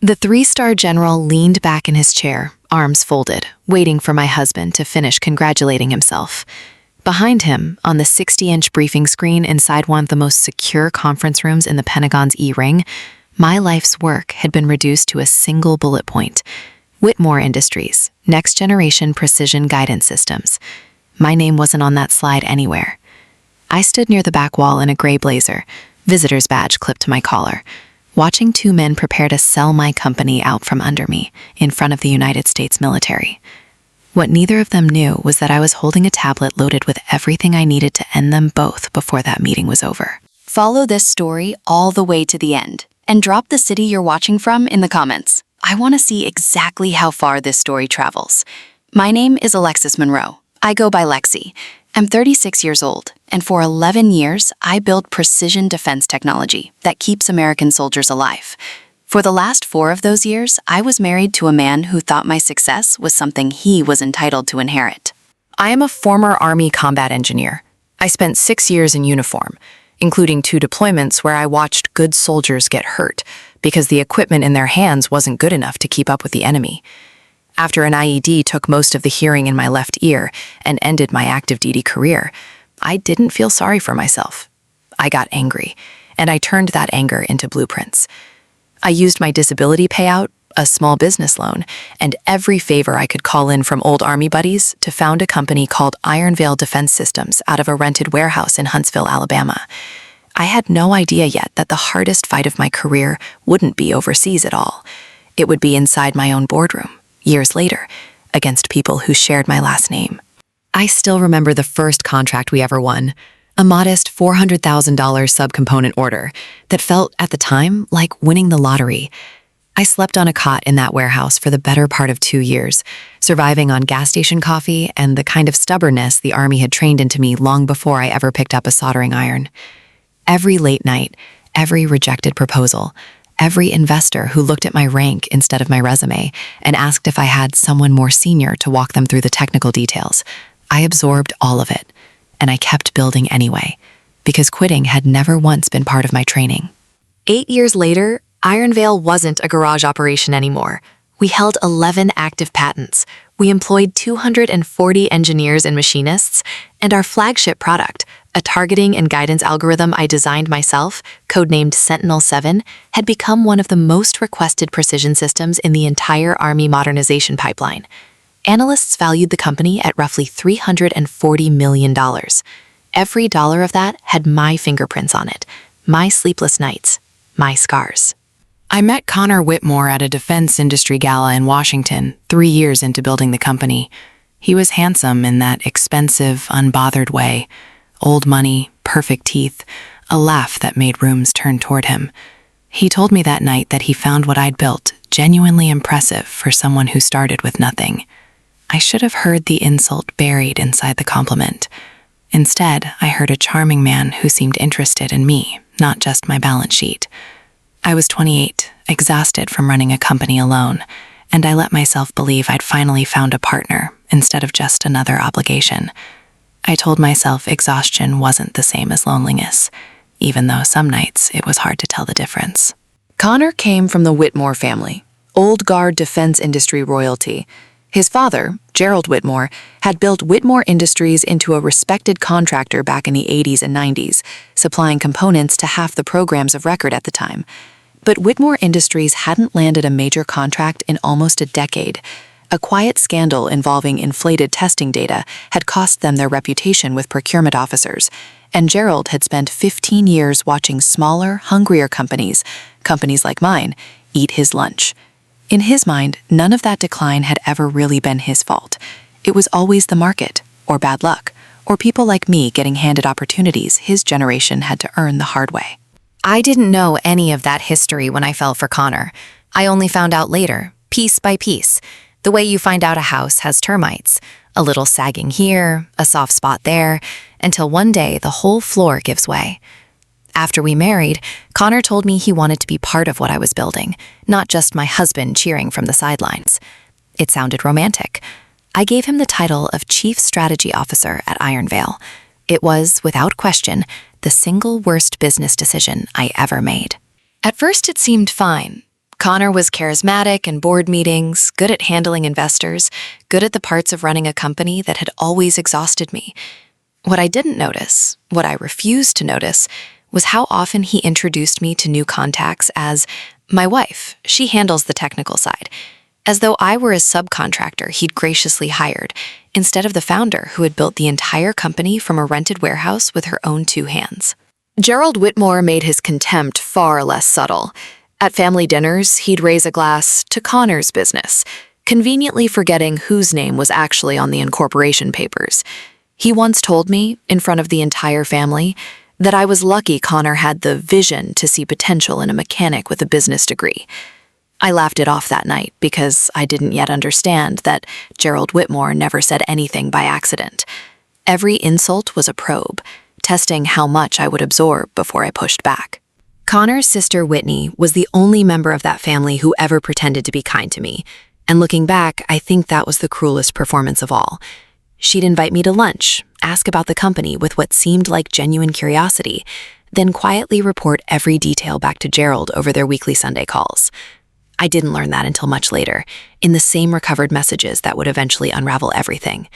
The three-star general leaned back in his chair, arms folded, waiting for my husband to finish congratulating himself. Behind him, on the 60-inch briefing screen inside one of the most secure conference rooms in the Pentagon's E-ring, my life's work had been reduced to a single bullet point. Whitmore Industries, next-generation precision guidance systems. My name wasn't on that slide anywhere. I stood near the back wall in a gray blazer, visitor's badge clipped to my collar, watching two men prepare to sell my company out from under me in front of the United States military. What neither of them knew was that I was holding a tablet loaded with everything I needed to end them both before that meeting was over. Follow this story all the way to the end and drop the city you're watching from in the comments. I want to see exactly how far this story travels. My name is Alexis Monroe. I go by Lexi. I'm 36 years old, and for 11 years, I built precision defense technology that keeps American soldiers alive. For the last 4 of those years, I was married to a man who thought my success was something he was entitled to inherit. I am a former Army combat engineer. I spent 6 years in uniform, including 2 deployments where I watched good soldiers get hurt because the equipment in their hands wasn't good enough to keep up with the enemy. After an IED took most of the hearing in my left ear and ended my active duty career, I didn't feel sorry for myself. I got angry, and I turned that anger into blueprints. I used my disability payout, a small business loan, and every favor I could call in from old Army buddies to found a company called Iron Veil Defense Systems out of a rented warehouse in Huntsville, Alabama. I had no idea yet that the hardest fight of my career wouldn't be overseas at all. It would be inside my own boardroom, years later, against people who shared my last name. I still remember the first contract we ever won, a modest $400,000 subcomponent order that felt, at the time, like winning the lottery. I slept on a cot in that warehouse for the better part of 2 years, surviving on gas station coffee and the kind of stubbornness the Army had trained into me long before I ever picked up a soldering iron. Every late night, every rejected proposal, every investor who looked at my rank instead of my resume and asked if I had someone more senior to walk them through the technical details, I absorbed all of it, and I kept building anyway, because quitting had never once been part of my training. 8 years later, Iron Veil wasn't a garage operation anymore. We held 11 active patents. We employed 240 engineers and machinists, and our flagship product, a targeting and guidance algorithm I designed myself, codenamed Sentinel-7, had become one of the most requested precision systems in the entire Army modernization pipeline. Analysts valued the company at roughly $340 million. Every dollar of that had my fingerprints on it, my sleepless nights, my scars. I met Connor Whitmore at a defense industry gala in Washington 3 years into building the company. He was handsome in that expensive, unbothered way. Old money, perfect teeth, a laugh that made rooms turn toward him. He told me that night that he found what I'd built genuinely impressive for someone who started with nothing. I should have heard the insult buried inside the compliment. Instead, I heard a charming man who seemed interested in me, not just my balance sheet. I was 28, exhausted from running a company alone, and I let myself believe I'd finally found a partner instead of just another obligation. I told myself exhaustion wasn't the same as loneliness, even though some nights it was hard to tell the difference. Connor came from the Whitmore family, old guard defense industry royalty. His father, Gerald Whitmore, had built Whitmore Industries into a respected contractor back in the 80s and 90s, supplying components to half the programs of record at the time. But Whitmore Industries hadn't landed a major contract in almost a decade. A quiet scandal involving inflated testing data had cost them their reputation with procurement officers, and Gerald had spent 15 years watching smaller, hungrier companies like mine, eat his lunch. In his mind, none of that decline had ever really been his fault. It was always the market, or bad luck, or people like me getting handed opportunities his generation had to earn the hard way. I didn't know any of that history when I fell for Connor. I only found out later, piece by piece, the way you find out a house has termites, a little sagging here, a soft spot there, until one day the whole floor gives way. After we married, Connor told me he wanted to be part of what I was building, not just my husband cheering from the sidelines. It sounded romantic. I gave him the title of Chief Strategy Officer at Iron Veil. It was, without question, the single worst business decision I ever made. At first it seemed fine. Connor was charismatic in board meetings, good at handling investors, good at the parts of running a company that had always exhausted me. What I didn't notice, what I refused to notice, was how often he introduced me to new contacts as my wife. She handles the technical side, as though I were a subcontractor he'd graciously hired, instead of the founder who had built the entire company from a rented warehouse with her own two hands. Gerald Whitmore made his contempt far less subtle. At family dinners, he'd raise a glass to Connor's business, conveniently forgetting whose name was actually on the incorporation papers. He once told me, in front of the entire family, that I was lucky Connor had the vision to see potential in a mechanic with a business degree. I laughed it off that night because I didn't yet understand that Gerald Whitmore never said anything by accident. Every insult was a probe, testing how much I would absorb before I pushed back. Connor's sister Whitney was the only member of that family who ever pretended to be kind to me, and looking back, I think that was the cruelest performance of all. She'd invite me to lunch, ask about the company with what seemed like genuine curiosity, then quietly report every detail back to Gerald over their weekly Sunday calls. I didn't learn that until much later, in the same recovered messages that would eventually unravel everything.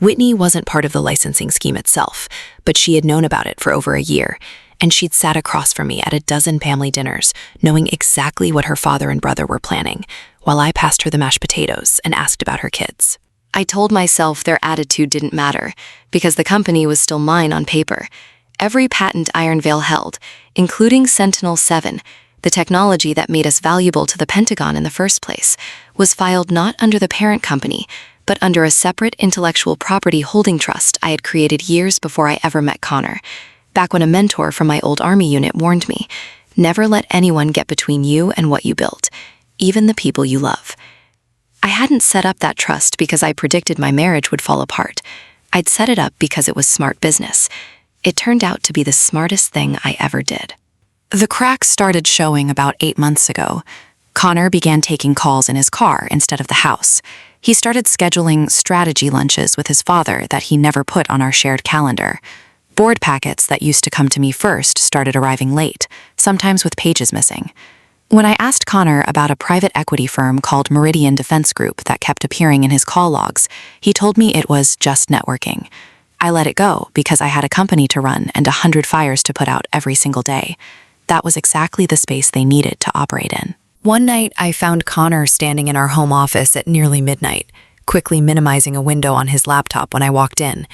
Whitney wasn't part of the licensing scheme itself, but she had known about it for over a year, and she'd sat across from me at a dozen family dinners, knowing exactly what her father and brother were planning, while I passed her the mashed potatoes and asked about her kids. I told myself their attitude didn't matter, because the company was still mine on paper. Every patent Iron Veil held, including Sentinel-7, the technology that made us valuable to the Pentagon in the first place, was filed not under the parent company, but under a separate intellectual property holding trust I had created years before I ever met Connor. Back when a mentor from my old Army unit warned me, never let anyone get between you and what you built, even the people you love. I hadn't set up that trust because I predicted my marriage would fall apart. I'd set it up because it was smart business. It turned out to be the smartest thing I ever did. The cracks started showing about 8 months ago. Connor began taking calls in his car instead of the house. He started scheduling strategy lunches with his father that he never put on our shared calendar. Board packets that used to come to me first started arriving late, sometimes with pages missing. When I asked Connor about a private equity firm called Meridian Defense Group that kept appearing in his call logs, he told me it was just networking. I let it go because I had a company to run and 100 fires to put out every single day. That was exactly the space they needed to operate in. One night, I found Connor standing in our home office at nearly midnight, quickly minimizing a window on his laptop when I walked in.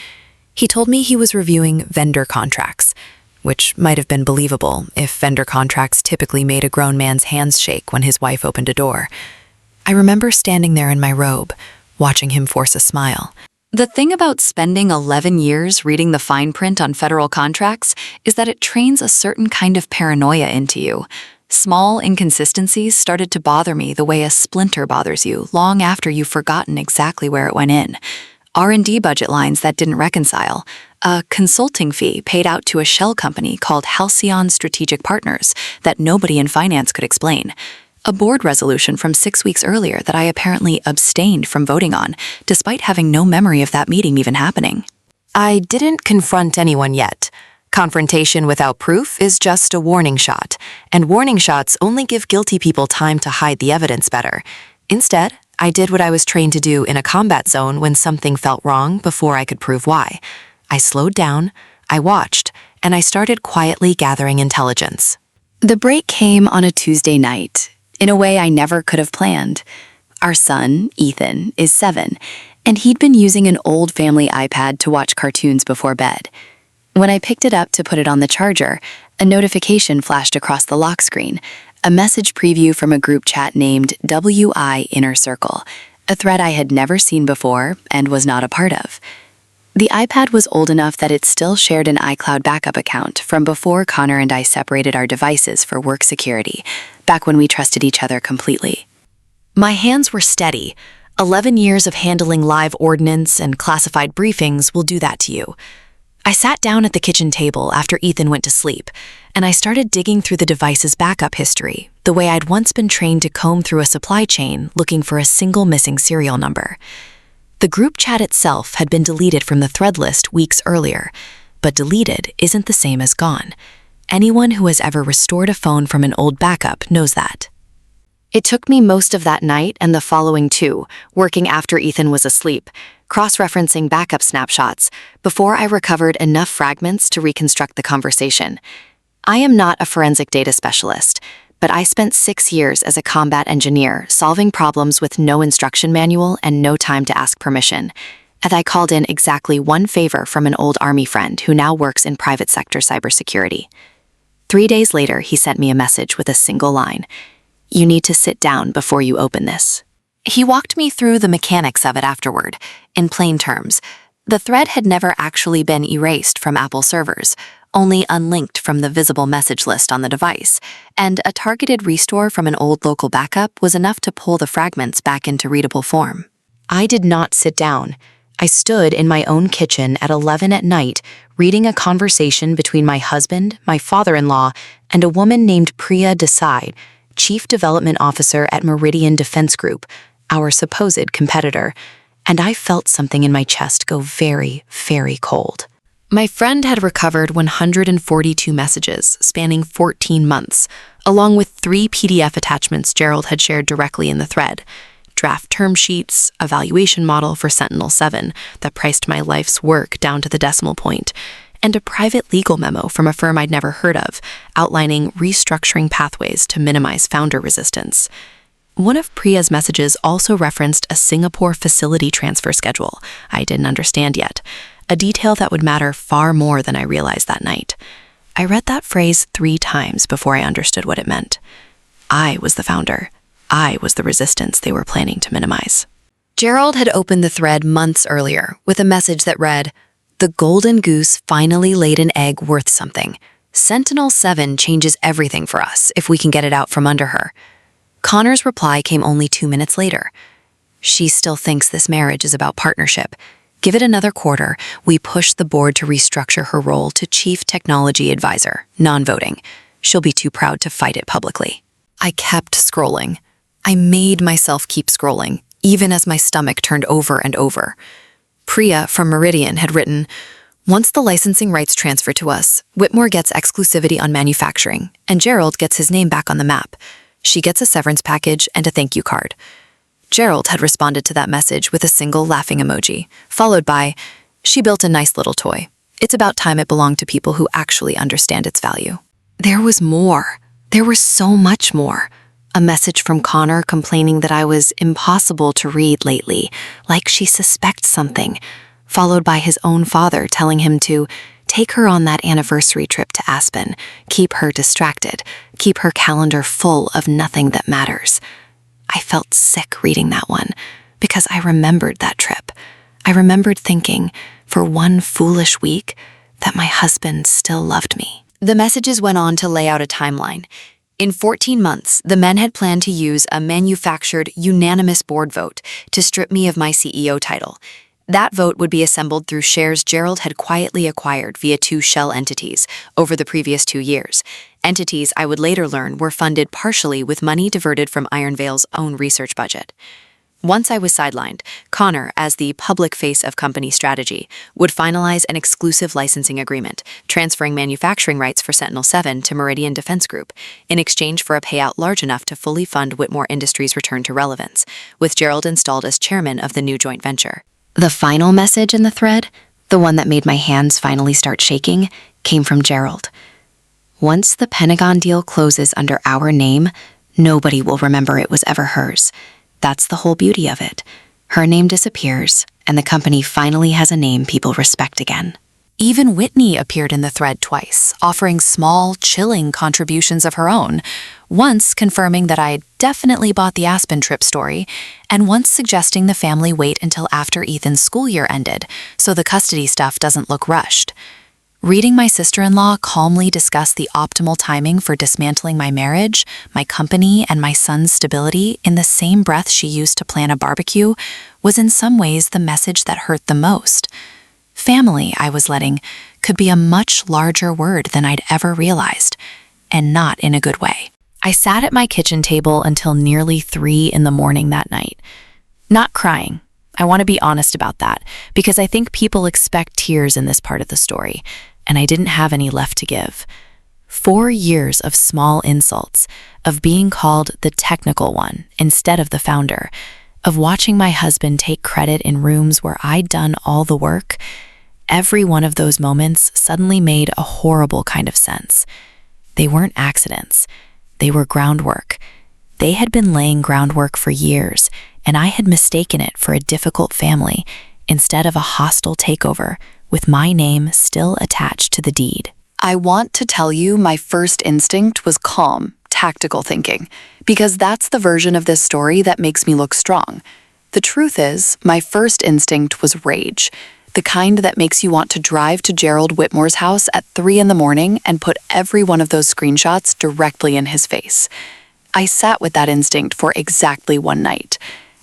He told me he was reviewing vendor contracts, which might have been believable if vendor contracts typically made a grown man's hands shake when his wife opened a door. I remember standing there in my robe, watching him force a smile. The thing about spending 11 years reading the fine print on federal contracts is that it trains a certain kind of paranoia into you. Small inconsistencies started to bother me the way a splinter bothers you long after you've forgotten exactly where it went in. R&D budget lines that didn't reconcile, a consulting fee paid out to a shell company called Halcyon Strategic Partners that nobody in finance could explain, a board resolution from 6 weeks earlier that I apparently abstained from voting on, despite having no memory of that meeting even happening. I didn't confront anyone yet. Confrontation without proof is just a warning shot, and warning shots only give guilty people time to hide the evidence better. Instead, I did what I was trained to do in a combat zone when something felt wrong before I could prove why. I slowed down, I watched, and I started quietly gathering intelligence. The break came on a Tuesday night, in a way I never could have planned. Our son, Ethan, is 7, and he'd been using an old family iPad to watch cartoons before bed. When I picked it up to put it on the charger, a notification flashed across the lock screen, a message preview from a group chat named WI Inner Circle, a thread I had never seen before and was not a part of. The iPad was old enough that it still shared an iCloud backup account from before Connor and I separated our devices for work security, back when we trusted each other completely. My hands were steady. 11 years of handling live ordnance and classified briefings will do that to you. I sat down at the kitchen table after Ethan went to sleep, and I started digging through the device's backup history, the way I'd once been trained to comb through a supply chain looking for a single missing serial number. The group chat itself had been deleted from the thread list weeks earlier, but deleted isn't the same as gone. Anyone who has ever restored a phone from an old backup knows that. It took me most of that night and the following two, working after Ethan was asleep, cross-referencing backup snapshots, before I recovered enough fragments to reconstruct the conversation. I am not a forensic data specialist, but I spent 6 years as a combat engineer solving problems with no instruction manual and no time to ask permission. And I called in exactly one favor from an old Army friend who now works in private sector cybersecurity. 3 days later, he sent me a message with a single line. "You need to sit down before you open this." He walked me through the mechanics of it afterward. In plain terms, the thread had never actually been erased from Apple servers, only unlinked from the visible message list on the device, and a targeted restore from an old local backup was enough to pull the fragments back into readable form. I did not sit down. I stood in my own kitchen at 11 at night, reading a conversation between my husband, my father-in-law, and a woman named Priya Desai, Chief Development Officer at Meridian Defense Group, our supposed competitor, and I felt something in my chest go very, very cold. My friend had recovered 142 messages spanning 14 months, along with 3 PDF attachments Gerald had shared directly in the thread: draft term sheets, a valuation model for Sentinel-7 that priced my life's work down to the decimal point, and a private legal memo from a firm I'd never heard of, outlining restructuring pathways to minimize founder resistance. One of Priya's messages also referenced a Singapore facility transfer schedule I didn't understand yet, a detail that would matter far more than I realized that night. I read that phrase 3 times before I understood what it meant. I was the founder. I was the resistance they were planning to minimize. Gerald had opened the thread months earlier with a message that read, "The golden goose finally laid an egg worth something. Sentinel-7 changes everything for us if we can get it out from under her." Connor's reply came only 2 minutes later. "She still thinks this marriage is about partnership. Give it another quarter, we push the board to restructure her role to Chief Technology Advisor, non-voting. She'll be too proud to fight it publicly." I kept scrolling. I made myself keep scrolling, even as my stomach turned over and over. Priya from Meridian had written, "Once the licensing rights transfer to us, Whitmore gets exclusivity on manufacturing, and Gerald gets his name back on the map. She gets a severance package and a thank you card." Gerald had responded to that message with a single laughing emoji, followed by, "She built a nice little toy. It's about time it belonged to people who actually understand its value." There was more. There was so much more. A message from Connor complaining that I was impossible to read lately, like she suspects something, followed by his own father telling him to take her on that anniversary trip to Aspen, keep her distracted, keep her calendar full of nothing that matters. I felt sick reading that one, because I remembered that trip. I remembered thinking, for one foolish week, that my husband still loved me. The messages went on to lay out a timeline. In 14 months, the men had planned to use a manufactured unanimous board vote to strip me of my CEO title. That vote would be assembled through shares Gerald had quietly acquired via 2 shell entities over the previous 2 years. Entities I would later learn were funded partially with money diverted from Iron Veil's own research budget. Once I was sidelined, Connor, as the public face of company strategy, would finalize an exclusive licensing agreement, transferring manufacturing rights for Sentinel-7 to Meridian Defense Group, in exchange for a payout large enough to fully fund Whitmore Industries' return to relevance, with Gerald installed as chairman of the new joint venture. The final message in the thread, the one that made my hands finally start shaking, came from Gerald. "Once the Pentagon deal closes under our name, nobody will remember it was ever hers. That's the whole beauty of it. Her name disappears, and the company finally has a name people respect again." Even Whitney appeared in the thread twice, offering small, chilling contributions of her own, once confirming that I'd definitely bought the Aspen trip story, and once suggesting the family wait until after Ethan's school year ended, so the custody stuff doesn't look rushed. Reading my sister-in-law calmly discuss the optimal timing for dismantling my marriage, my company, and my son's stability in the same breath she used to plan a barbecue was in some ways the message that hurt the most. Family, I was letting, could be a much larger word than I'd ever realized, and not in a good way. I sat at my kitchen table until nearly 3 in the morning that night. Not crying. I want to be honest about that, because I think people expect tears in this part of the story, and I didn't have any left to give. 4 years of small insults, of being called the technical one instead of the founder, of watching my husband take credit in rooms where I'd done all the work. Every one of those moments suddenly made a horrible kind of sense. They weren't accidents. They were groundwork. They had been laying groundwork for years, and I had mistaken it for a difficult family instead of a hostile takeover with my name still attached to the deed. I want to tell you my first instinct was calm, tactical thinking, because that's the version of this story that makes me look strong. The truth is, my first instinct was rage, the kind that makes you want to drive to Gerald Whitmore's house at 3 a.m. and put every one of those screenshots directly in his face. I sat with that instinct for exactly one night,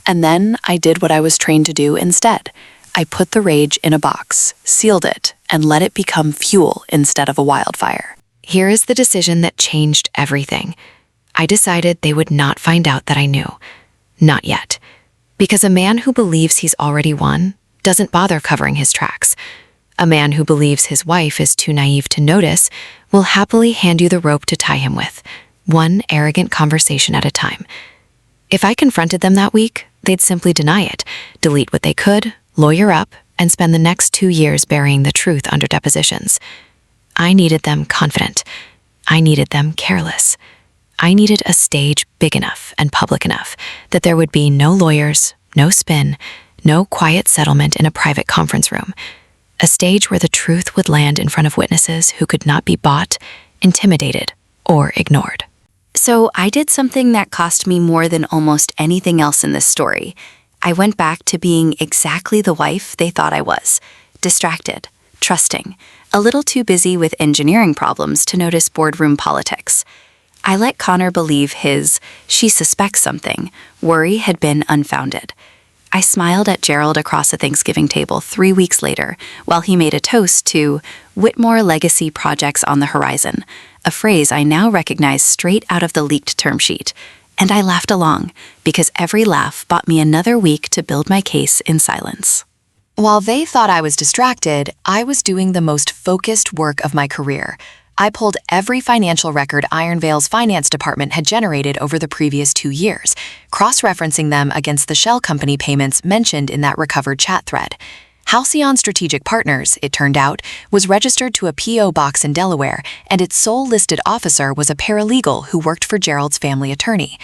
and then I did what I was trained to do instead. I put the rage in a box, sealed it, and let it become fuel instead of a wildfire. Here is the decision that changed everything. I decided they would not find out that I knew. Not yet. Because a man who believes he's already won doesn't bother covering his tracks. A man who believes his wife is too naive to notice will happily hand you the rope to tie him with, one arrogant conversation at a time. If I confronted them that week, they'd simply deny it, delete what they could, lawyer up, and spend the next 2 years burying the truth under depositions. I needed them confident. I needed them careless. I needed a stage big enough and public enough that there would be no lawyers, no spin, no quiet settlement in a private conference room. A stage where the truth would land in front of witnesses who could not be bought, intimidated, or ignored. So I did something that cost me more than almost anything else in this story. I went back to being exactly the wife they thought I was. Distracted, trusting, a little too busy with engineering problems to notice boardroom politics. I let Connor believe his "she suspects something" worry had been unfounded. I smiled at Gerald across a Thanksgiving table 3 weeks later while he made a toast to "Whitmore Legacy Projects on the Horizon," a phrase I now recognize straight out of the leaked term sheet. And I laughed along, because every laugh bought me another week to build my case in silence. While they thought I was distracted, I was doing the most focused work of my career. I pulled every financial record Iron Vale's finance department had generated over the previous 2 years, cross-referencing them against the shell company payments mentioned in that recovered chat thread. Halcyon Strategic Partners, it turned out, was registered to a P.O. box in Delaware, and its sole listed officer was a paralegal who worked for Gerald's family attorney.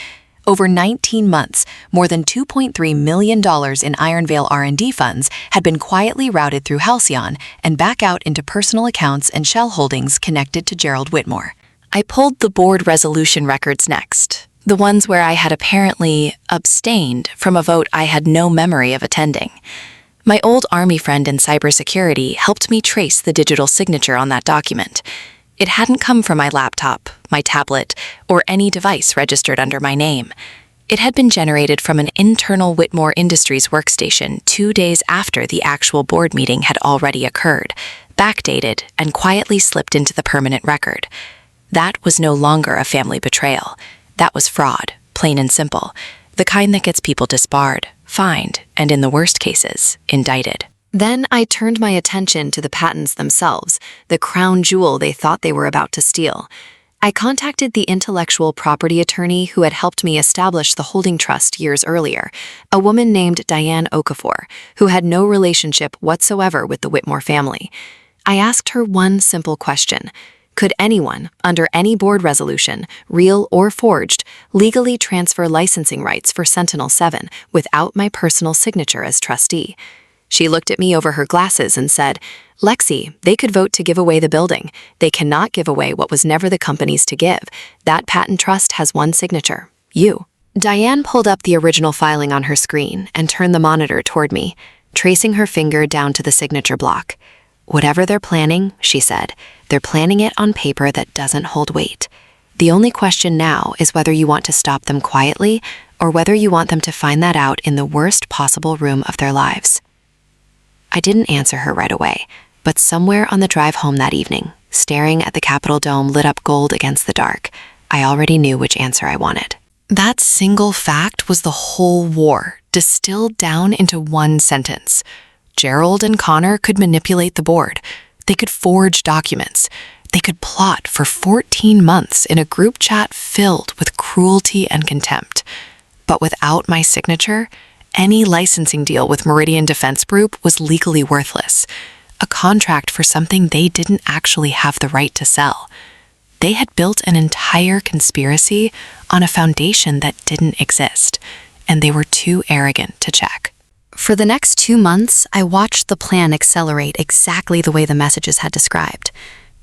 Over 19 months, more than $2.3 million in Iron Vale R&D funds had been quietly routed through Halcyon and back out into personal accounts and shell holdings connected to Gerald Whitmore. I pulled the board resolution records next, the ones where I had apparently abstained from a vote I had no memory of attending. My old Army friend in cybersecurity helped me trace the digital signature on that document. It hadn't come from my laptop, my tablet, or any device registered under my name. It had been generated from an internal Whitmore Industries workstation 2 days after the actual board meeting had already occurred, backdated, and quietly slipped into the permanent record. That was no longer a family betrayal. That was fraud, plain and simple, the kind that gets people disbarred, fined, and in the worst cases, indicted. Then I turned my attention to the patents themselves, the crown jewel they thought they were about to steal. I contacted the intellectual property attorney who had helped me establish the holding trust years earlier, a woman named Diane Okafor, who had no relationship whatsoever with the Whitmore family. I asked her one simple question. Could anyone, under any board resolution, real or forged, legally transfer licensing rights for Sentinel-7 without my personal signature as trustee? She looked at me over her glasses and said, "Lexi, they could vote to give away the building. They cannot give away what was never the company's to give. That patent trust has one signature, you." Diane pulled up the original filing on her screen and turned the monitor toward me, tracing her finger down to the signature block. "Whatever they're planning," she said, "they're planning it on paper that doesn't hold weight. The only question now is whether you want to stop them quietly or whether you want them to find that out in the worst possible room of their lives." I didn't answer her right away, but somewhere on the drive home that evening, staring at the Capitol dome lit up gold against the dark, I already knew which answer I wanted. That single fact was the whole war, distilled down into one sentence. Gerald and Connor could manipulate the board. They could forge documents. They could plot for 14 months in a group chat filled with cruelty and contempt. But without my signature, any licensing deal with Meridian Defense Group was legally worthless. A contract for something they didn't actually have the right to sell. They had built an entire conspiracy on a foundation that didn't exist, and they were too arrogant to check. For the next 2 months, I watched the plan accelerate exactly the way the messages had described.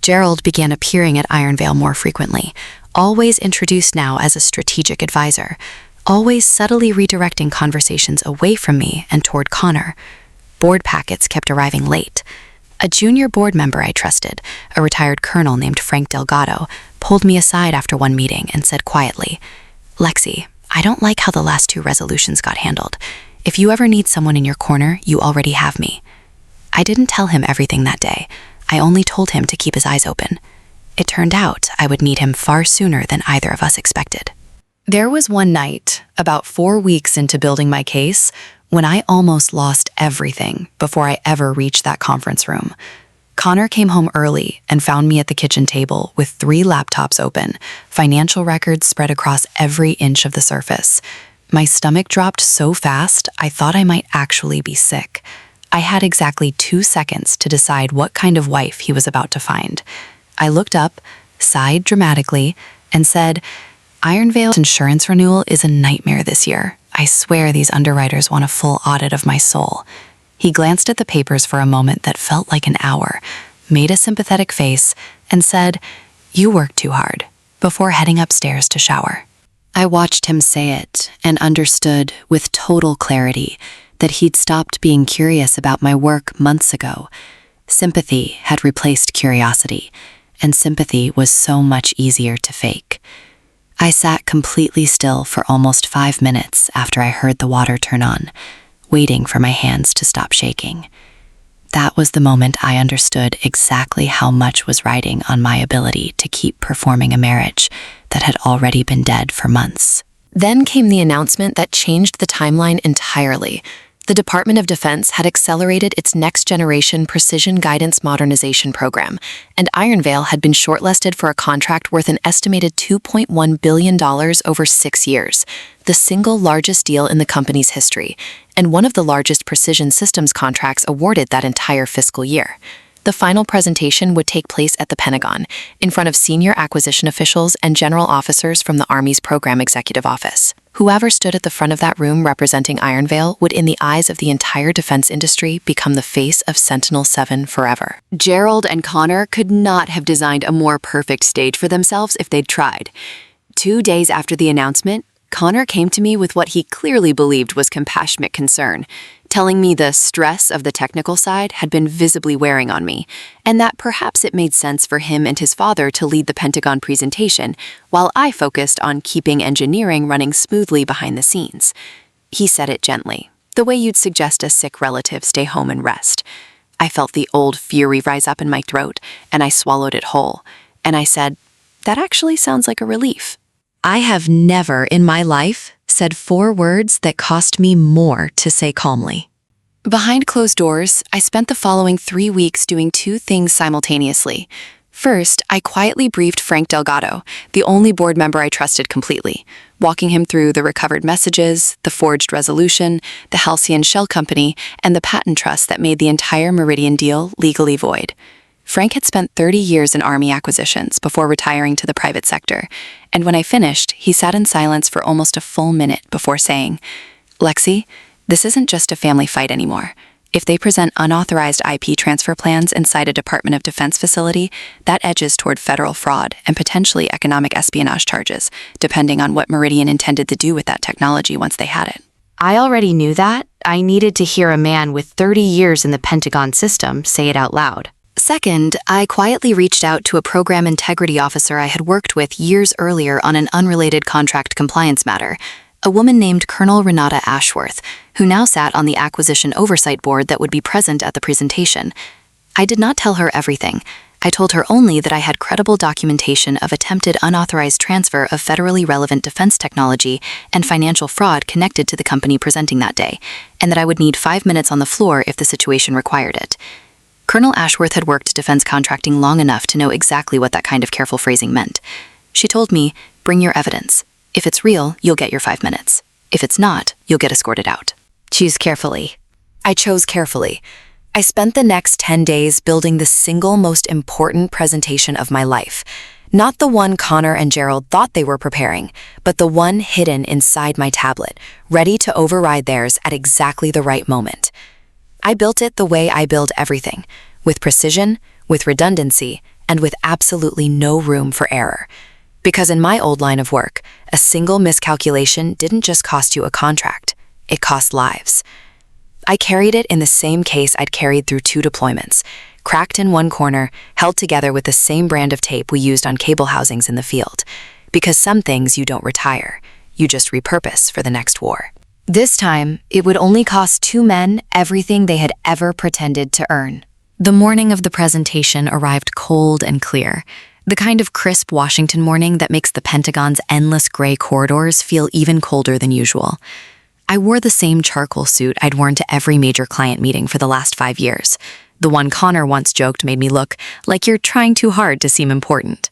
Gerald began appearing at Ironvale more frequently, always introduced now as a strategic advisor, always subtly redirecting conversations away from me and toward Connor. Board packets kept arriving late. A junior board member I trusted, a retired colonel named Frank Delgado, pulled me aside after one meeting and said quietly, "Lexi, I don't like how the last 2 resolutions got handled. If you ever need someone in your corner, you already have me." I didn't tell him everything that day. I only told him to keep his eyes open. It turned out I would need him far sooner than either of us expected. There was one night, about 4 weeks into building my case, when I almost lost everything before I ever reached that conference room. Connor came home early and found me at the kitchen table with 3 laptops open, financial records spread across every inch of the surface. My stomach dropped so fast, I thought I might actually be sick. I had exactly 2 seconds to decide what kind of wife he was about to find. I looked up, sighed dramatically, and said, "Ironvale's insurance renewal is a nightmare this year. I swear these underwriters want a full audit of my soul." He glanced at the papers for a moment that felt like an hour, made a sympathetic face, and said, "You work too hard," before heading upstairs to shower. I watched him say it and understood with total clarity that he'd stopped being curious about my work months ago. Sympathy had replaced curiosity, and sympathy was so much easier to fake. I sat completely still for almost 5 minutes after I heard the water turn on, waiting for my hands to stop shaking. That was the moment I understood exactly how much was riding on my ability to keep performing a marriage that had already been dead for months. Then came the announcement that changed the timeline entirely. The Department of Defense had accelerated its next-generation precision guidance modernization program, and Ironvale had been shortlisted for a contract worth an estimated $2.1 billion over 6 years, the single largest deal in the company's history, and one of the largest precision systems contracts awarded that entire fiscal year. The final presentation would take place at the Pentagon, in front of senior acquisition officials and general officers from the Army's Program Executive Office. Whoever stood at the front of that room representing Ironvale would, in the eyes of the entire defense industry, become the face of Sentinel-7 forever. Gerald and Connor could not have designed a more perfect stage for themselves if they'd tried. 2 days after the announcement, Connor came to me with what he clearly believed was compassionate concern, telling me the stress of the technical side had been visibly wearing on me, and that perhaps it made sense for him and his father to lead the Pentagon presentation, while I focused on keeping engineering running smoothly behind the scenes. He said it gently, the way you'd suggest a sick relative stay home and rest. I felt the old fury rise up in my throat, and I swallowed it whole, and I said, "That actually sounds like a relief." I have never in my life said 4 words that cost me more to say calmly. Behind closed doors, I spent the following 3 weeks doing 2 things simultaneously. First, I quietly briefed Frank Delgado, the only board member I trusted completely, walking him through the recovered messages, the forged resolution, the Halcyon Shell Company, and the patent trust that made the entire Meridian deal legally void. Frank had spent 30 years in Army acquisitions before retiring to the private sector, and when I finished, he sat in silence for almost a full minute before saying, "Lexi, this isn't just a family fight anymore. If they present unauthorized IP transfer plans inside a Department of Defense facility, that edges toward federal fraud and potentially economic espionage charges, depending on what Meridian intended to do with that technology once they had it." I already knew that. I needed to hear a man with 30 years in the Pentagon system say it out loud. Second, I quietly reached out to a program integrity officer I had worked with years earlier on an unrelated contract compliance matter, a woman named Colonel Renata Ashworth, who now sat on the acquisition oversight board that would be present at the presentation. I did not tell her everything. I told her only that I had credible documentation of attempted unauthorized transfer of federally relevant defense technology and financial fraud connected to the company presenting that day, and that I would need 5 minutes on the floor if the situation required it. Colonel Ashworth had worked defense contracting long enough to know exactly what that kind of careful phrasing meant. She told me, "Bring your evidence. If it's real, you'll get your 5 minutes. If it's not, you'll get escorted out." Choose carefully. I chose carefully. I spent the next 10 days building the single most important presentation of my life. Not the one Connor and Gerald thought they were preparing, but the one hidden inside my tablet, ready to override theirs at exactly the right moment. I built it the way I build everything, with precision, with redundancy, and with absolutely no room for error. Because in my old line of work, a single miscalculation didn't just cost you a contract, it cost lives. I carried it in the same case I'd carried through 2 deployments, cracked in one corner, held together with the same brand of tape we used on cable housings in the field. Because some things you don't retire, you just repurpose for the next war. This time, it would only cost 2 men everything they had ever pretended to earn. The morning of the presentation arrived cold and clear, the kind of crisp Washington morning that makes the Pentagon's endless gray corridors feel even colder than usual. I wore the same charcoal suit I'd worn to every major client meeting for the last 5 years. The one Connor once joked made me look like you're trying too hard to seem important.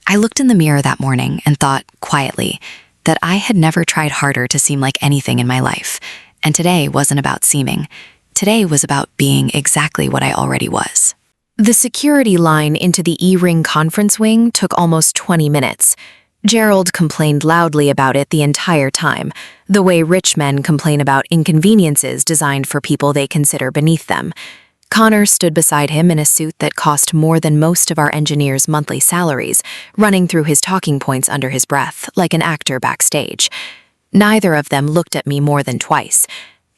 I looked in the mirror that morning and thought, quietly, that I had never tried harder to seem like anything in my life, and today wasn't about seeming. Today was about being exactly what I already was. The security line into the E-Ring conference wing took almost 20 minutes. Gerald complained loudly about it the entire time, the way rich men complain about inconveniences designed for people they consider beneath them. Connor stood beside him in a suit that cost more than most of our engineers' monthly salaries, running through his talking points under his breath, like an actor backstage. Neither of them looked at me more than twice.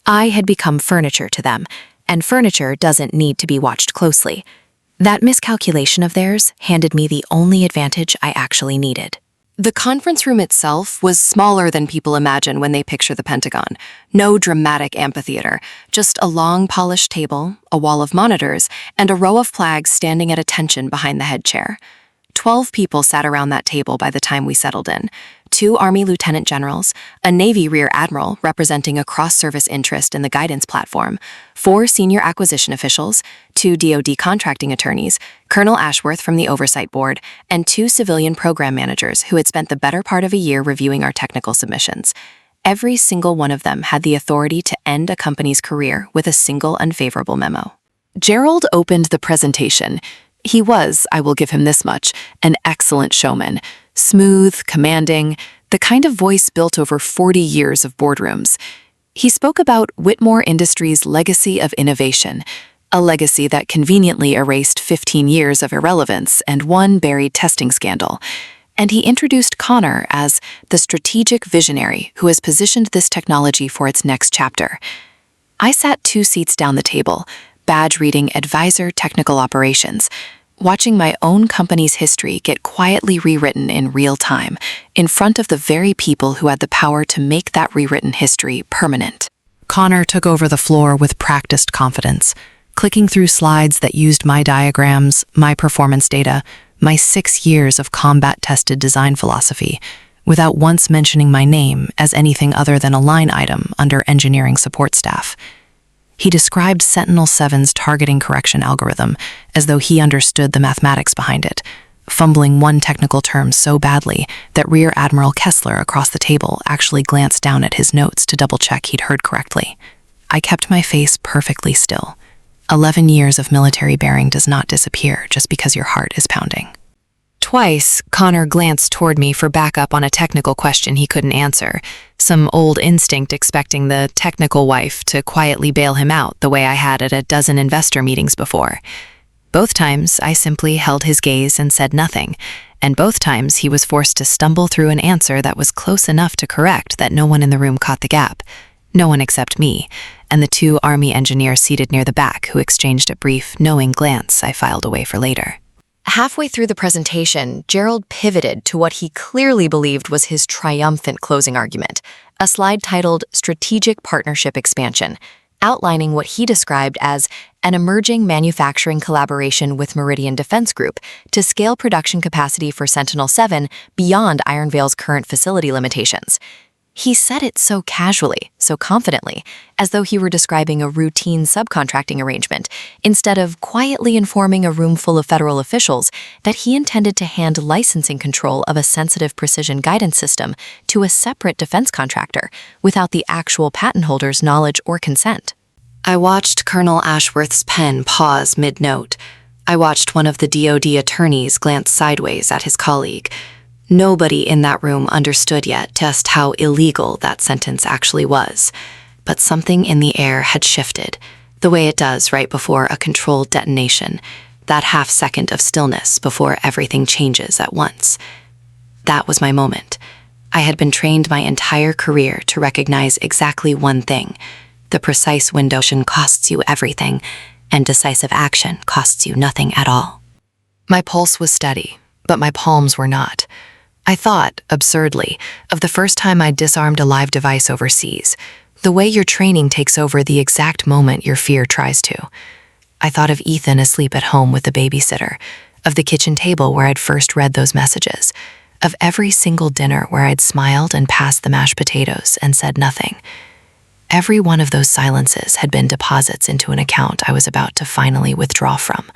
I had become furniture to them, and furniture doesn't need to be watched closely. That miscalculation of theirs handed me the only advantage I actually needed. The conference room itself was smaller than people imagine when they picture the Pentagon. No dramatic amphitheater, just a long polished table, a wall of monitors, and a row of flags standing at attention behind the head chair. 12 people sat around that table by the time we settled in. 2 Army lieutenant generals, a Navy rear admiral representing a cross-service interest in the guidance platform, 4 senior acquisition officials, 2 DoD contracting attorneys, Colonel Ashworth from the Oversight Board, and 2 civilian program managers who had spent the better part of a year reviewing our technical submissions. Every single one of them had the authority to end a company's career with a single unfavorable memo. Gerald opened the presentation. He was, I will give him this much, an excellent showman. Smooth, commanding, the kind of voice built over 40 years of boardrooms. He spoke about Whitmore Industries' legacy of innovation, a legacy that conveniently erased 15 years of irrelevance and one buried testing scandal. And he introduced Connor as the strategic visionary who has positioned this technology for its next chapter. I sat 2 seats down the table, badge reading Advisor Technical Operations, watching my own company's history get quietly rewritten in real time, in front of the very people who had the power to make that rewritten history permanent. Connor took over the floor with practiced confidence, clicking through slides that used my diagrams, my performance data, my 6 years of combat-tested design philosophy, without once mentioning my name as anything other than a line item under engineering support staff. He described Sentinel-7's targeting correction algorithm as though he understood the mathematics behind it, fumbling one technical term so badly that Rear Admiral Kessler across the table actually glanced down at his notes to double-check he'd heard correctly. I kept my face perfectly still. 11 years of military bearing does not disappear just because your heart is pounding. Twice, Connor glanced toward me for backup on a technical question he couldn't answer, some old instinct expecting the technical wife to quietly bail him out the way I had at a dozen investor meetings before. Both times, I simply held his gaze and said nothing, and both times he was forced to stumble through an answer that was close enough to correct that no one in the room caught the gap. No one except me, and the 2 Army engineers seated near the back who exchanged a brief, knowing glance I filed away for later. Halfway through the presentation, Gerald pivoted to what he clearly believed was his triumphant closing argument, a slide titled Strategic Partnership Expansion, outlining what he described as an emerging manufacturing collaboration with Meridian Defense Group to scale production capacity for Sentinel-7 beyond Iron Vale's current facility limitations. He said it so casually, so confidently, as though he were describing a routine subcontracting arrangement, instead of quietly informing a room full of federal officials that he intended to hand licensing control of a sensitive precision guidance system to a separate defense contractor without the actual patent holder's knowledge or consent. I watched Colonel Ashworth's pen pause mid-note. I watched one of the DoD attorneys glance sideways at his colleague. Nobody in that room understood yet just how illegal that sentence actually was. But something in the air had shifted, the way it does right before a controlled detonation, that half second of stillness before everything changes at once. That was my moment. I had been trained my entire career to recognize exactly one thing. The precise window costs you everything, and decisive action costs you nothing at all. My pulse was steady, but my palms were not. I thought, absurdly, of the first time I disarmed a live device overseas, the way your training takes over the exact moment your fear tries to. I thought of Ethan asleep at home with the babysitter, of the kitchen table where I'd first read those messages, of every single dinner where I'd smiled and passed the mashed potatoes and said nothing. Every one of those silences had been deposits into an account I was about to finally withdraw from,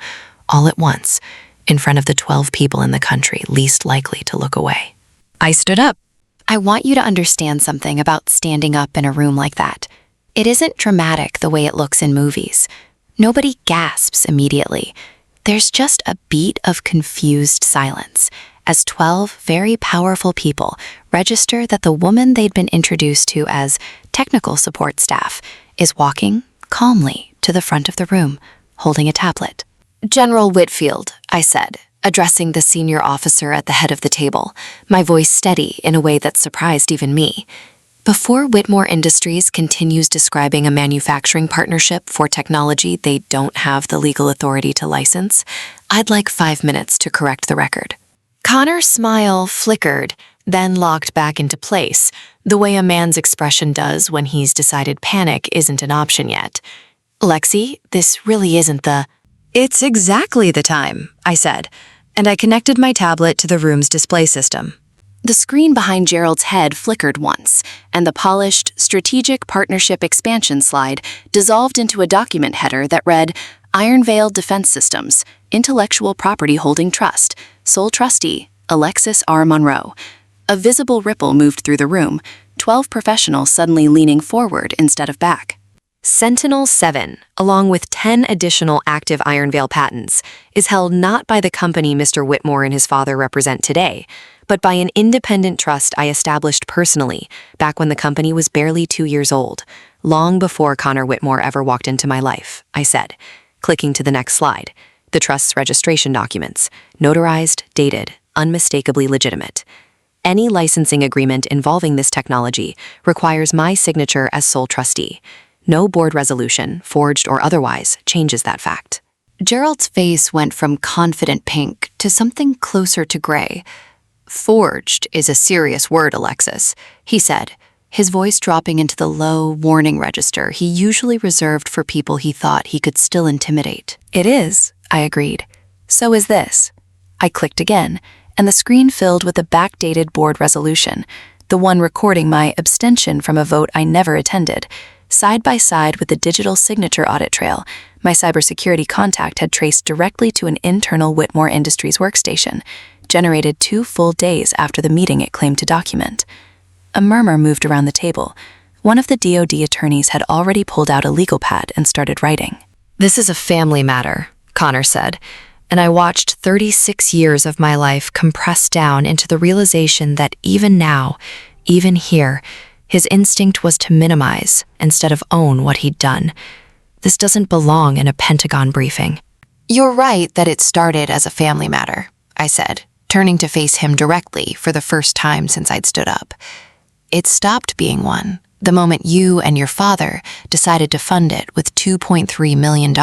all at once, in front of the 12 people in the country least likely to look away. I stood up. I want you to understand something about standing up in a room like that. It isn't dramatic the way it looks in movies. Nobody gasps immediately. There's just a beat of confused silence as 12 very powerful people register that the woman they'd been introduced to as technical support staff is walking calmly to the front of the room, holding a tablet. "General Whitfield," I said, addressing the senior officer at the head of the table, my voice steady in a way that surprised even me. "Before Whitmore Industries continues describing a manufacturing partnership for technology they don't have the legal authority to license, I'd like 5 minutes to correct the record." Connor's smile flickered, then locked back into place, the way a man's expression does when he's decided panic isn't an option yet. "Lexi, this really isn't the—" "It's exactly the time," I said, and I connected my tablet to the room's display system. The screen behind Gerald's head flickered once, and the polished Strategic Partnership Expansion slide dissolved into a document header that read, "Iron Veil Defense Systems, Intellectual Property Holding Trust, Sole Trustee, Alexis R. Monroe." A visible ripple moved through the room, 12 professionals suddenly leaning forward instead of back. Sentinel-7, along with 10 additional active Iron Veil patents, is held not by the company Mr. Whitmore and his father represent today, but by an independent trust I established personally back when the company was barely 2 years old, long before Connor Whitmore ever walked into my life, I said, clicking to the next slide. The trust's registration documents, notarized, dated, unmistakably legitimate. Any licensing agreement involving this technology requires my signature as sole trustee. No board resolution, forged or otherwise, changes that fact. Gerald's face went from confident pink to something closer to gray. "Forged is a serious word, Alexis," he said, his voice dropping into the low, warning register he usually reserved for people he thought he could still intimidate. "It is," I agreed. "So is this." I clicked again, and the screen filled with a backdated board resolution, the one recording my abstention from a vote I never attended. Side by side with the digital signature audit trail, my cybersecurity contact had traced directly to an internal Whitmore Industries workstation, generated 2 full days after the meeting it claimed to document. A murmur moved around the table. One of the DoD attorneys had already pulled out a legal pad and started writing. "This is a family matter," Connor said, and I watched 36 years of my life compress down into the realization that even now, even here, his instinct was to minimize instead of own what he'd done. This doesn't belong in a Pentagon briefing. "You're right that it started as a family matter," I said, turning to face him directly for the first time since I'd stood up. "It stopped being one the moment you and your father decided to fund it with $2.3 million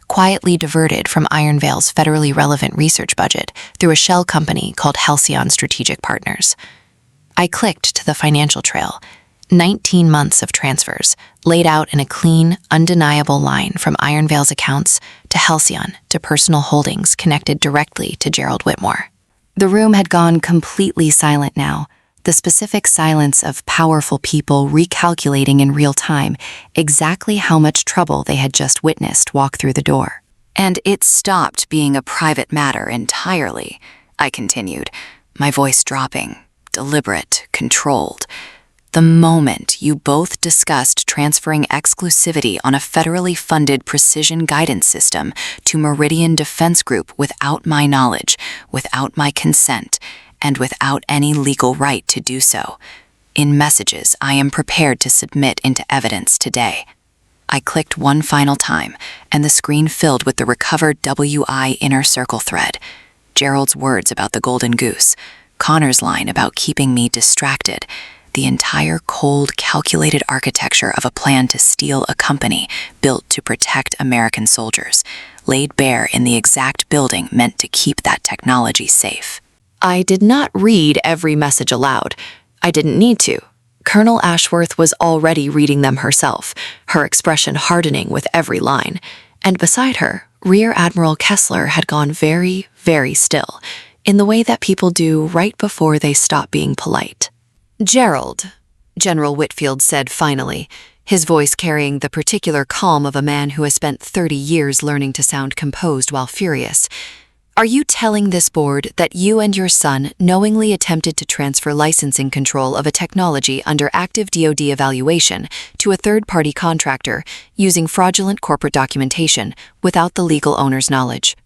quietly diverted from Iron Veil's federally relevant research budget through a shell company called Halcyon Strategic Partners." I clicked to the financial trail. 19 months of transfers, laid out in a clean, undeniable line from Iron Veil's accounts to Halcyon to personal holdings connected directly to Gerald Whitmore. The room had gone completely silent now, The specific silence of powerful people recalculating in real time exactly how much trouble they had just witnessed walk through the door. And it stopped being a private matter entirely, I continued, my voice dropping, deliberate, controlled. The moment you both discussed transferring exclusivity on a federally funded precision guidance system to Meridian Defense Group without my knowledge, without my consent, and without any legal right to do so, in messages I am prepared to submit into evidence today. I clicked one final time, and the screen filled with the recovered WI inner circle thread. Gerald's words about the golden goose, Connor's line about keeping me distracted, the entire cold, calculated architecture of a plan to steal a company built to protect American soldiers, laid bare in the exact building meant to keep that technology safe. I did not read every message aloud. I didn't need to. Colonel Ashworth was already reading them herself, her expression hardening with every line. And beside her, Rear Admiral Kessler had gone very, very still, in the way that people do right before they stop being polite. "Gerald," General Whitfield said finally, his voice carrying the particular calm of a man who has spent 30 years learning to sound composed while furious. "Are you telling this board that you and your son knowingly attempted to transfer licensing control of a technology under active DoD evaluation to a third-party contractor using fraudulent corporate documentation without the legal owner's knowledge?"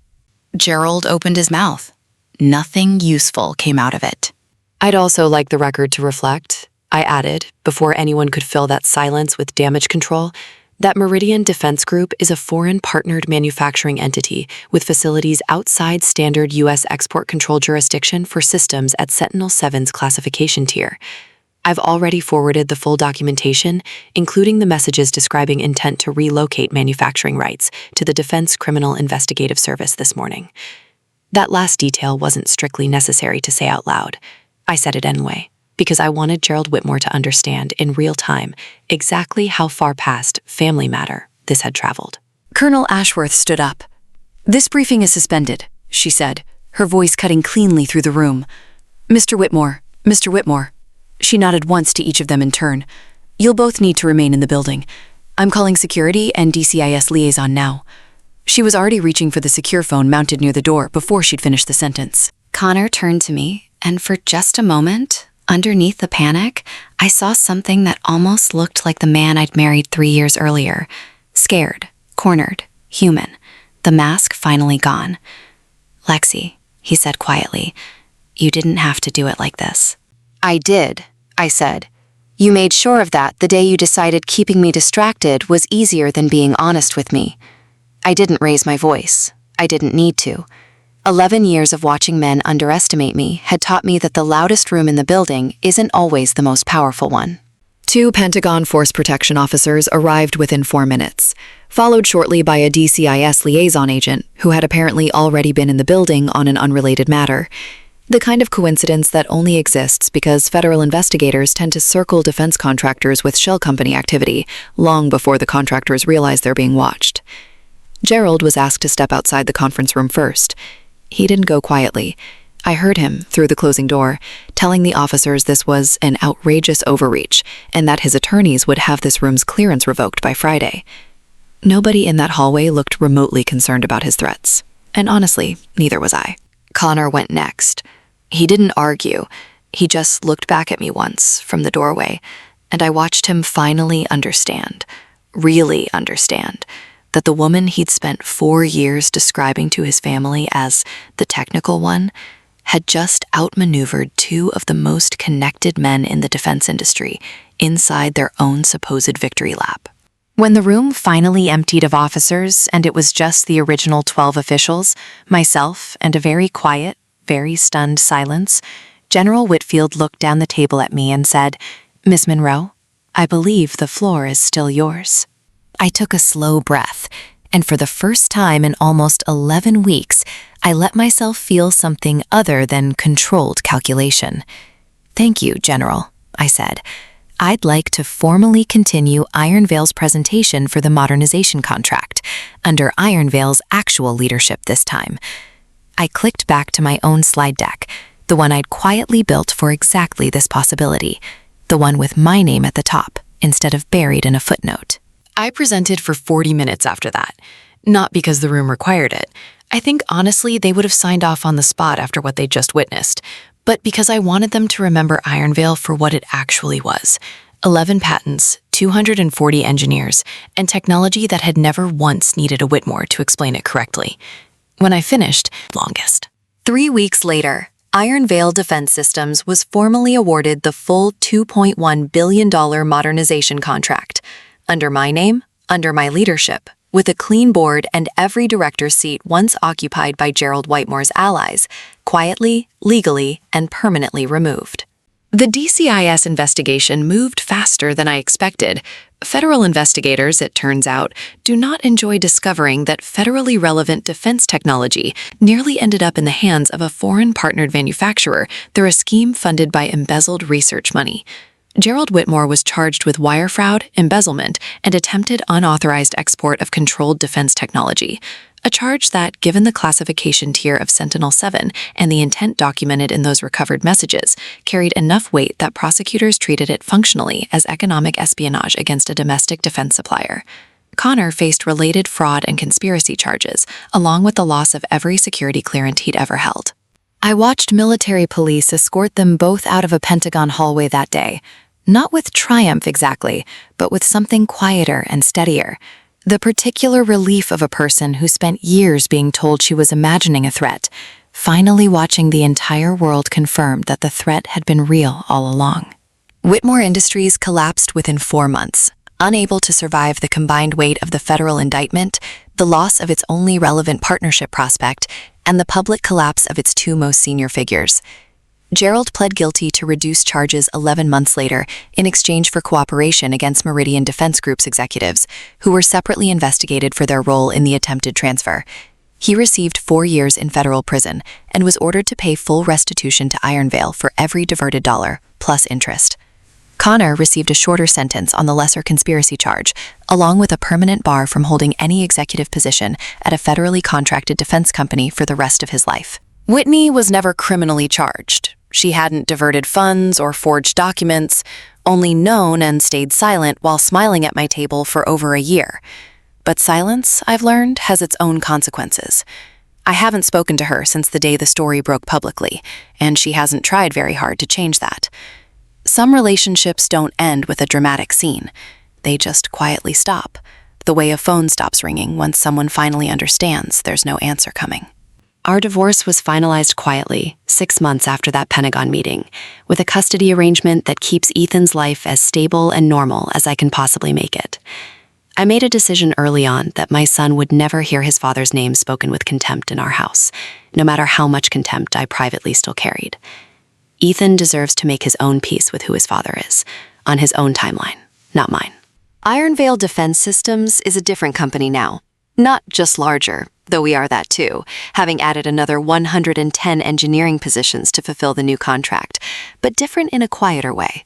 Gerald opened his mouth. Nothing useful came out of it. "I'd also like the record to reflect," I added, before anyone could fill that silence with damage control, that Meridian Defense Group is a foreign-partnered manufacturing entity with facilities outside standard U.S. export control jurisdiction for systems at Sentinel-7's classification tier. I've already forwarded the full documentation, including the messages describing intent to relocate manufacturing rights, to the Defense Criminal Investigative Service this morning. That last detail wasn't strictly necessary to say out loud. I said it anyway, because I wanted Gerald Whitmore to understand in real time exactly how far past family matter this had traveled. Colonel Ashworth stood up. "This briefing is suspended," she said, her voice cutting cleanly through the room. "Mr. Whitmore, Mr. Whitmore." She nodded once to each of them in turn. "You'll both need to remain in the building. I'm calling security and DCIS liaison now." She was already reaching for the secure phone mounted near the door before she'd finished the sentence. Connor turned to me, and for just a moment, underneath the panic, I saw something that almost looked like the man I'd married 3 years earlier. Scared, cornered, human, the mask finally gone. "Lexi," he said quietly, "you didn't have to do it like this." "I did," I said. "You made sure of that the day you decided keeping me distracted was easier than being honest with me. I didn't raise my voice. I didn't need to. 11 years of watching men underestimate me had taught me that the loudest room in the building isn't always the most powerful one." 2 Pentagon Force Protection officers arrived within 4 minutes, followed shortly by a DCIS liaison agent who had apparently already been in the building on an unrelated matter. The kind of coincidence that only exists because federal investigators tend to circle defense contractors with shell company activity long before the contractors realize they're being watched. Gerald was asked to step outside the conference room first. He didn't go quietly. I heard him, through the closing door, telling the officers this was an outrageous overreach and that his attorneys would have this room's clearance revoked by Friday. Nobody in that hallway looked remotely concerned about his threats, and honestly, neither was I. Connor went next. He didn't argue. He just looked back at me once from the doorway, and I watched him finally understand, really understand, that the woman he'd spent 4 years describing to his family as the technical one had just outmaneuvered 2 of the most connected men in the defense industry inside their own supposed victory lap. When the room finally emptied of officers and it was just the original 12 officials, myself, and a very quiet, very stunned silence, General Whitfield looked down the table at me and said, "Miss Monroe, I believe the floor is still yours." I took a slow breath, and for the first time in almost 11 weeks, I let myself feel something other than controlled calculation. "Thank you, General," I said. "I'd like to formally continue Iron Veil's presentation for the modernization contract, under Iron Veil's actual leadership this time." I clicked back to my own slide deck, the one I'd quietly built for exactly this possibility, the one with my name at the top instead of buried in a footnote. I presented for 40 minutes after that. Not because the room required it. I think honestly they would have signed off on the spot after what they just witnessed, but because I wanted them to remember Iron Veil for what it actually was. 11 patents, 240 engineers, and technology that had never once needed a Whitmore to explain it correctly. When I finished, longest. 3 weeks later, Iron Veil Defense Systems was formally awarded the full $2.1 billion modernization contract. Under my name, under my leadership, with a clean board and every director's seat once occupied by Gerald Whitemore's allies, quietly, legally, and permanently removed. The DCIS investigation moved faster than I expected. Federal investigators, it turns out, do not enjoy discovering that federally relevant defense technology nearly ended up in the hands of a foreign-partnered manufacturer through a scheme funded by embezzled research money. Gerald Whitmore was charged with wire fraud, embezzlement, and attempted unauthorized export of controlled defense technology, a charge that, given the classification tier of Sentinel-7 and the intent documented in those recovered messages, carried enough weight that prosecutors treated it functionally as economic espionage against a domestic defense supplier. Connor faced related fraud and conspiracy charges, along with the loss of every security clearance he'd ever held. I watched military police escort them both out of a Pentagon hallway that day. Not with triumph exactly, but with something quieter and steadier. The particular relief of a person who spent years being told she was imagining a threat, finally watching the entire world confirm that the threat had been real all along. Whitmore Industries collapsed within 4 months, unable to survive the combined weight of the federal indictment, the loss of its only relevant partnership prospect, and the public collapse of its 2 most senior figures. Gerald pled guilty to reduced charges 11 months later in exchange for cooperation against Meridian Defense Group's executives, who were separately investigated for their role in the attempted transfer. He received 4 years in federal prison and was ordered to pay full restitution to Iron Veil for every diverted dollar, plus interest. Connor received a shorter sentence on the lesser conspiracy charge, along with a permanent bar from holding any executive position at a federally contracted defense company for the rest of his life. Whitney was never criminally charged. She hadn't diverted funds or forged documents, only known and stayed silent while smiling at my table for over a year. But silence, I've learned, has its own consequences. I haven't spoken to her since the day the story broke publicly, and she hasn't tried very hard to change that. Some relationships don't end with a dramatic scene. They just quietly stop, the way a phone stops ringing once someone finally understands there's no answer coming. Our divorce was finalized quietly, 6 months after that Pentagon meeting, with a custody arrangement that keeps Ethan's life as stable and normal as I can possibly make it. I made a decision early on that my son would never hear his father's name spoken with contempt in our house, no matter how much contempt I privately still carried. Ethan deserves to make his own peace with who his father is, on his own timeline, not mine. Iron Veil Defense Systems is a different company now. Not just larger, though we are that too, having added another 110 engineering positions to fulfill the new contract, but different in a quieter way.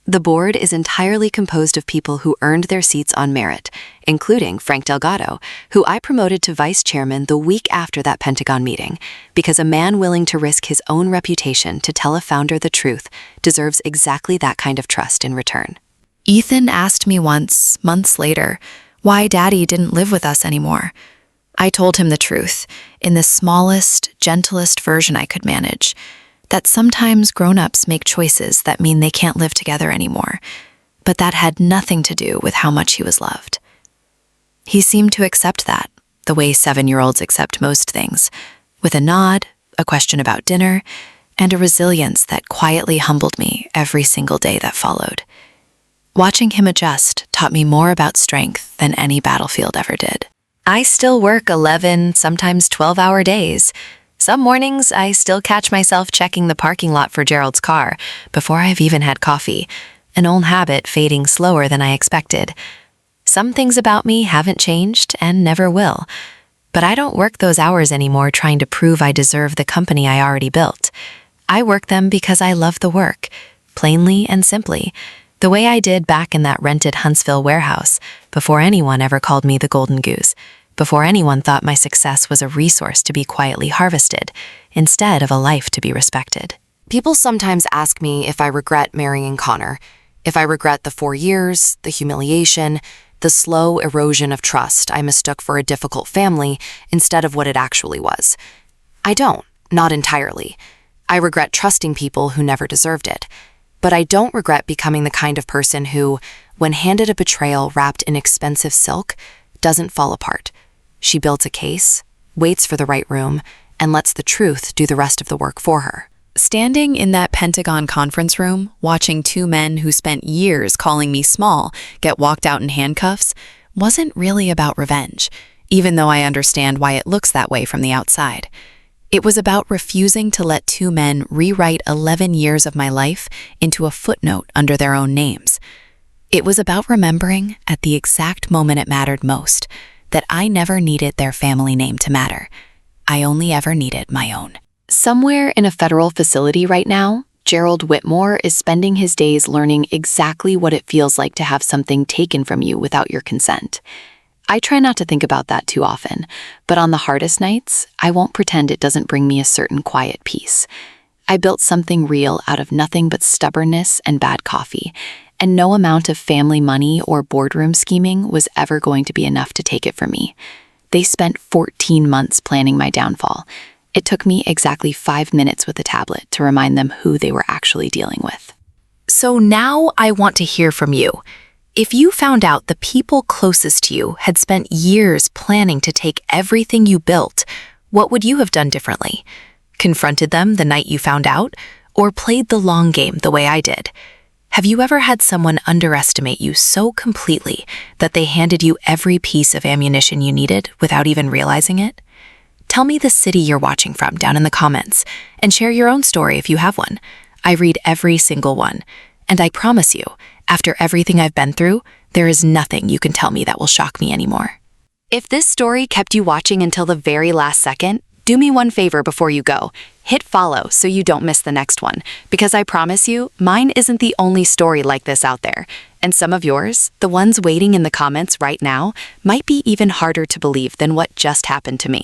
The board is entirely composed of people who earned their seats on merit, including Frank Delgado, who I promoted to vice chairman the week after that Pentagon meeting, because a man willing to risk his own reputation to tell a founder the truth deserves exactly that kind of trust in return. Ethan asked me once, months later, why Daddy didn't live with us anymore. I told him the truth, in the smallest, gentlest version I could manage, that sometimes grown-ups make choices that mean they can't live together anymore, but that had nothing to do with how much he was loved. He seemed to accept that, the way 7-year-olds accept most things, with a nod, a question about dinner, and a resilience that quietly humbled me every single day that followed. Watching him adjust taught me more about strength than any battlefield ever did. I still work 11, sometimes 12-hour days. Some mornings, I still catch myself checking the parking lot for Gerald's car before I've even had coffee, an old habit fading slower than I expected. Some things about me haven't changed and never will, but I don't work those hours anymore trying to prove I deserve the company I already built. I work them because I love the work, plainly and simply, the way I did back in that rented Huntsville warehouse before anyone ever called me the Golden Goose, before anyone thought my success was a resource to be quietly harvested, instead of a life to be respected. People sometimes ask me if I regret marrying Connor, if I regret the 4 years, the humiliation, the slow erosion of trust I mistook for a difficult family instead of what it actually was. I don't, not entirely. I regret trusting people who never deserved it. But I don't regret becoming the kind of person who, when handed a betrayal wrapped in expensive silk, doesn't fall apart. She builds a case, waits for the right room, and lets the truth do the rest of the work for her. Standing in that Pentagon conference room, watching 2 men who spent years calling me small get walked out in handcuffs, wasn't really about revenge, even though I understand why it looks that way from the outside. It was about refusing to let 2 men rewrite 11 years of my life into a footnote under their own names. It was about remembering, at the exact moment it mattered most, that I never needed their family name to matter. I only ever needed my own. Somewhere in a federal facility right now, Gerald Whitmore is spending his days learning exactly what it feels like to have something taken from you without your consent. I try not to think about that too often, but on the hardest nights, I won't pretend it doesn't bring me a certain quiet peace. I built something real out of nothing but stubbornness and bad coffee, and no amount of family money or boardroom scheming was ever going to be enough to take it from me. They spent 14 months planning my downfall. It took me exactly 5 minutes with a tablet to remind them who they were actually dealing with. So now I want to hear from you. If you found out the people closest to you had spent years planning to take everything you built, what would you have done differently? Confronted them the night you found out, or played the long game the way I did? Have you ever had someone underestimate you so completely that they handed you every piece of ammunition you needed without even realizing it? Tell me the city you're watching from down in the comments, and share your own story if you have one. I read every single one, and I promise you, after everything I've been through, there is nothing you can tell me that will shock me anymore. If this story kept you watching until the very last second, do me one favor before you go. Hit follow so you don't miss the next one, because I promise you, mine isn't the only story like this out there. And some of yours, the ones waiting in the comments right now, might be even harder to believe than what just happened to me.